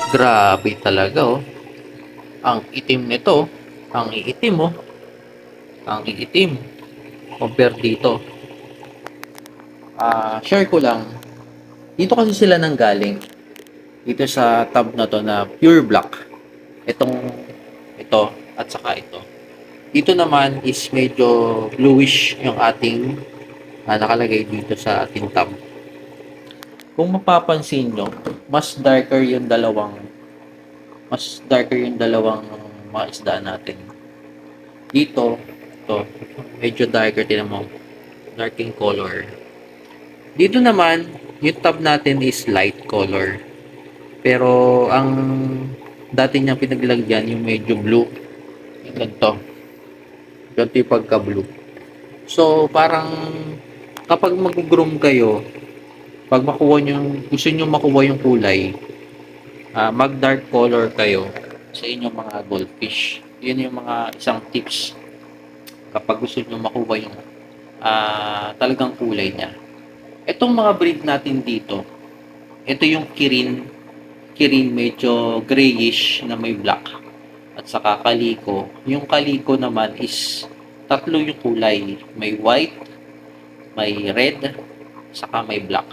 Grabe talaga oh. Ang itim nito. Ang iitim oh. Ang iitim. Compare dito. Share ko lang. Dito kasi sila nanggaling. Dito sa tab na to na pure black. Itong ito at saka ito. Dito naman is medyo bluish yung ating nakalagay dito sa ating tab. Kung mapapansin nyo, mas darker yung dalawang mga isda natin. Dito, to medyo darker din mo, dark in color. Dito naman, yung tab natin is light color. Pero ang dati niyang pinaglagyan yung medyo blue. Yung ganito. Ganito yung pagka-blue. So, parang kapag mag-groom kayo, pag gusto nyo makuha yung kulay, mag-dark color kayo sa inyong mga goldfish. Yun yung mga isang tips kapag gusto nyo makuha yung talagang kulay niya. Itong mga breed natin dito, ito yung Kirin. Kirin medyo grayish na may black. At saka Kaliko. Yung Kaliko naman is tatlo yung kulay. May white, may red, saka may black.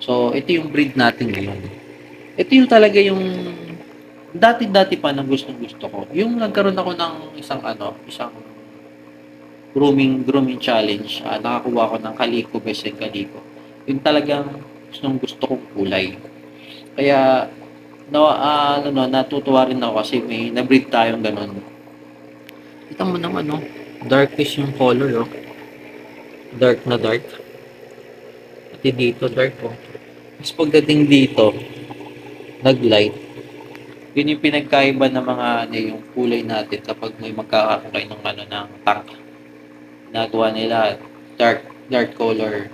So, ito yung breed natin ngayon. Ito yung talaga yung dati-dati pa na gustong-gusto ko. Yung nagkaroon ako ng isang grooming challenge. Nakakuha ko ng Kaliko, best and Kaliko. Yung talagang gusto kong kulay. Kaya natutuwa rin ako kasi may na-breed tayong ganun. Kita mo naman, no? Darkish yung color, oh. Dark na dark. Pati dito, dark, oh. Tapos pagdating dito, nag-light. Yun yung pinagkaiba ng mga yung kulay natin kapag may magkakaroon kayo ng tank. Ginagawa nila dark color.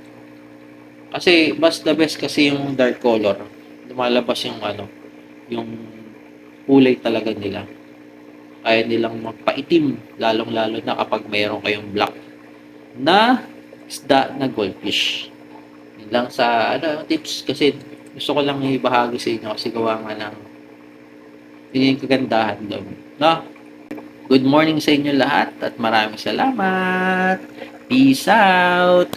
Kasi mas the best kasi yung dark color. Lumalabas yung kulay talaga nila. Kaya nilang magpaitim, lalong-lalo na kapag mayroon kayong black na isda na goldfish. Yun lang sa tips kasi gusto ko lang ibahagi sa inyo kasi gawa nga ng yung kagandahan doon. No? Good morning sa inyo lahat at maraming salamat. Peace out!